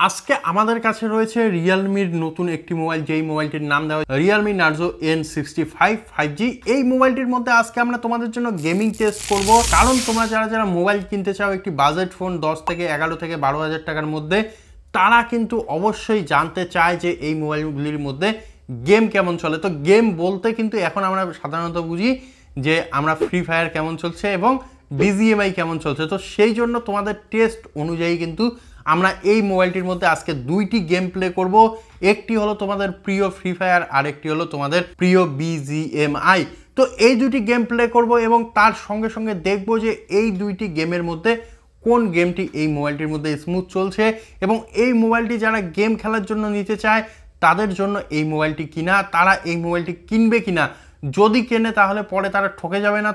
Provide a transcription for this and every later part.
আজকে আমাদের কাছে রয়েছে রিয়েলমির নতুন একটি মোবাইল, যেই মোবাইলটির নাম দেওয়া রিয়েলমি নার্জো N65 5G। এই মোবাইলটির মধ্যে আজকে আমরা তোমাদের জন্য গেমিং টেস্ট করব, কারণ তোমরা যারা মোবাইল কিনতে চাও একটি বাজেট ফোন 10 থেকে 11 থেকে 12,000 টাকার মধ্যে, তারা কিন্তু অবশ্যই জানতে চায় যে এই মোবাইলগুলির মধ্যে গেম কেমন চলে। তো গেম বলতে কিন্তু এখন আমরা সাধারণত বুঝি যে আমরা ফ্রি ফায়ার কেমন চলছে এবং BGMI কেমন চলছে। তো সেই জন্য তোমাদের টেস্ট অনুযায়ী কিন্তু আমরা এই মোবাইলটির মধ্যে আজকে দুইটি গেম প্লে করব। একটি হলো তোমাদের প্রিয় ফ্রি ফায়ার আর একটি হলো তোমাদের প্রিয় BGMI। তো এই দুইটি গেম প্লে করব এবং তার সঙ্গে সঙ্গে দেখব যে এই দুইটি গেমের মধ্যে কোন গেমটি এই মোবাইলটির মধ্যে স্মুথ চলছে এবং এই মোবাইলটি যারা গেম খেলার জন্য নিতে চায় তাদের জন্য এই মোবাইলটি কিনা, তারা এই মোবাইলটি কিনবে কিনা, যদি কেনে তাহলে পরে তারা ঠকে যাবে না।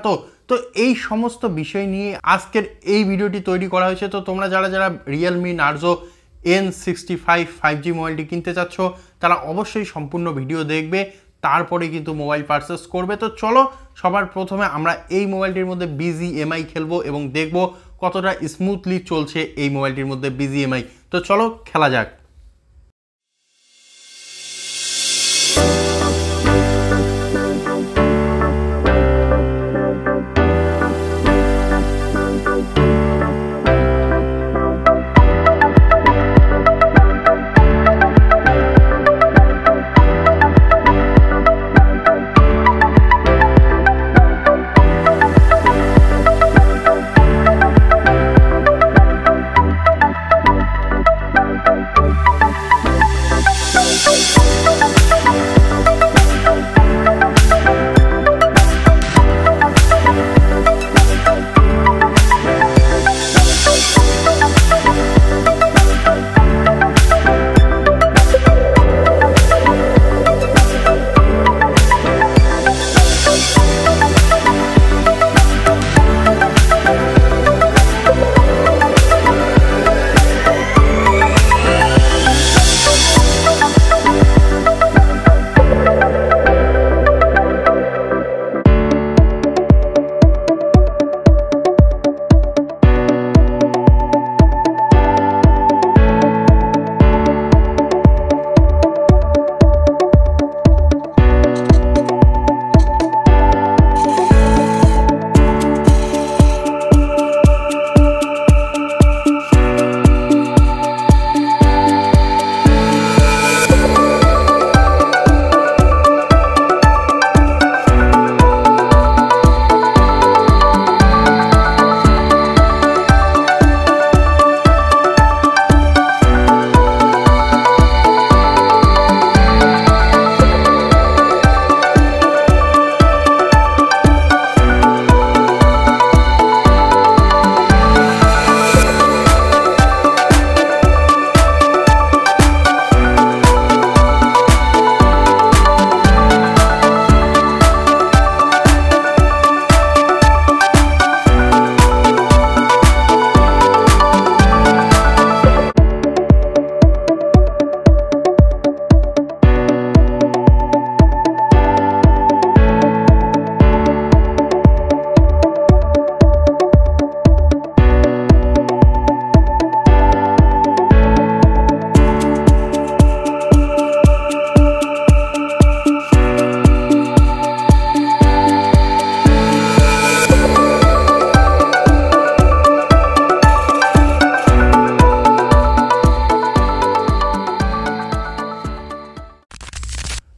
তো এই সমস্ত বিষয় নিয়ে আজকের এই ভিডিওটি তৈরি করা হয়েছে। তো তোমরা যারা রিয়েলমি নার্জো N65 5G মোবাইলটি কিনতে চাচ্ছ তারা অবশ্যই সম্পূর্ণ ভিডিও দেখবে, তারপরে কিন্তু মোবাইল পারচেস করবে। তো চলো সবার প্রথমে আমরা এই মোবাইলটির মধ্যে BGMI খেলবো এবং দেখব কতটা স্মুথলি চলছে এই মোবাইলটির মধ্যে BGMI। তো চলো খেলা যাক।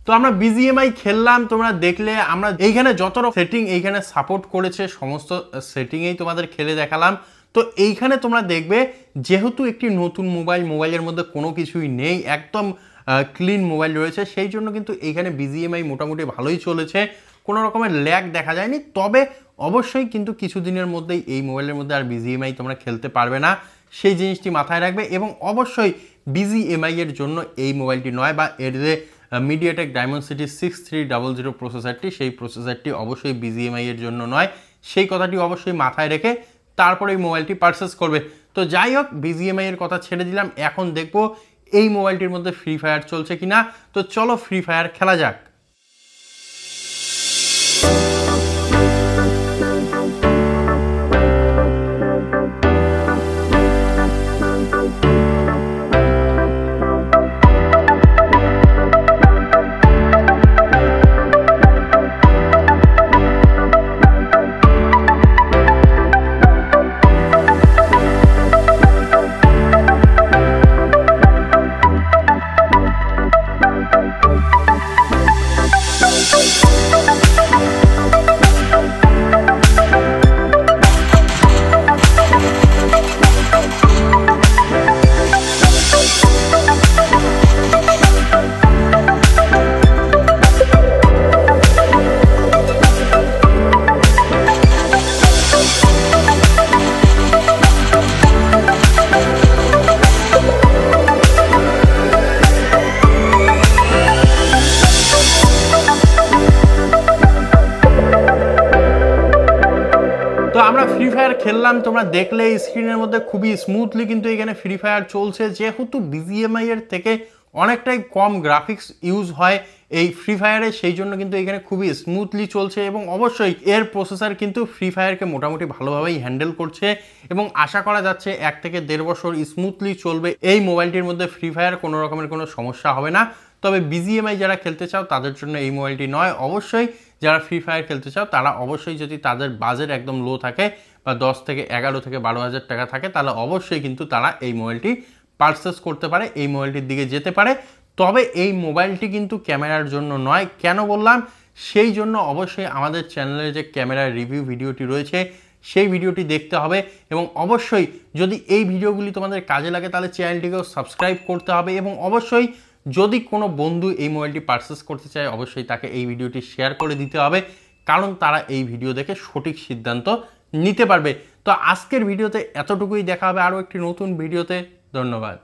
তো আমরা BGMI খেললাম, তোমরা দেখলে আমরা এইখানে যত সেটিং এইখানে সাপোর্ট করেছে সমস্ত সেটিংয়েই তোমাদের খেলে দেখালাম। তো এইখানে তোমরা দেখবে যেহেতু একটি নতুন মোবাইলের মধ্যে কোনো কিছুই নেই, একদম ক্লিন মোবাইল রয়েছে, সেই জন্য কিন্তু এইখানে BGMI মোটামুটি ভালোই চলেছে, কোনো রকমের ল্যাগ দেখা যায়নি। তবে অবশ্যই কিন্তু কিছুদিনের মধ্যেই এই মোবাইলের মধ্যে আর BGMI তোমরা খেলতে পারবে না, সেই জিনিসটি মাথায় রাখবে। এবং অবশ্যই BGMI এর জন্য এই মোবাইলটি নয়, বা এর যে মিডিয়াটেক ডায়মন্ডসিটি 6300 প্রসেসরটি, সেই প্রসেসরটি অবশ্যই BGMI এর জন্য নয়, সেই কথাটি অবশ্যই মাথায় রেখে তারপরে এই মোবাইলটি পারচেস করবে। তো যাই হোক, BGMI এর কথা ছেড়ে দিলাম, এখন দেখবো এই মোবাইলটির মধ্যে ফ্রি ফায়ার চলছে কিনা। তো চলো ফ্রি ফায়ার খেলা যাক। খেললাম, তোমরা দেখলে স্ক্রিনের মধ্যে খুবই স্মুথলি কিন্তু এখানে ফ্রি ফায়ার চলছে, যেহেতু বিজিএমআই এর থেকে অনেকটাই কম গ্রাফিক্স ইউজ হয় এই ফ্রি ফায়ারে, সেই জন্য কিন্তু এখানে খুবই স্মুথলি চলছে এবং অবশ্যই এর প্রসেসর কিন্তু ফ্রি ফায়ারকে মোটামুটি ভালোভাবেই হ্যান্ডেল করছে এবং আশা করা যাচ্ছে 1 থেকে 1.5 বছর স্মুথলি চলবে এই মোবাইলটির মধ্যে ফ্রি ফায়ার, কোনো রকমের কোনো সমস্যা হবে না। তবে বিজিএমআই যারা খেলতে চাও তাদের জন্য এই মোবাইলটি নয়। অবশ্যই যারা ফ্রি ফায়ার খেলতে চাও তারা অবশ্যই, যদি তাদের বাজেট একদম লো থাকে বা 10 থেকে 11 থেকে 12 হাজার টাকা থাকে, তাহলে অবশ্যই কিন্তু তারা এই মোবাইলটি পারচেস করতে পারে, এই মোবাইলটির দিকে যেতে পারে। তবে এই মোবাইলটি কিন্তু ক্যামেরার জন্য নয়। কেন বললাম? সেই জন্য অবশ্যই আমাদের চ্যানেলে যে ক্যামেরার রিভিউ ভিডিওটি রয়েছে সেই ভিডিওটি দেখতে হবে এবং অবশ্যই যদি এই ভিডিওগুলি তোমাদের কাজে লাগে তাহলে চ্যানেলটিকেও সাবস্ক্রাইব করতে হবে এবং অবশ্যই যদি কোনো বন্ধু এই মোবাইলটি পারচেস করতে চায় অবশ্যই তাকে এই ভিডিওটি শেয়ার করে দিতে হবে, কারণ তারা এই ভিডিও দেখে সঠিক সিদ্ধান্ত নিতে পারবে। তো আজকের ভিডিওতে এতটুকুই, দেখা হবে আরও একটি নতুন ভিডিওতে। ধন্যবাদ।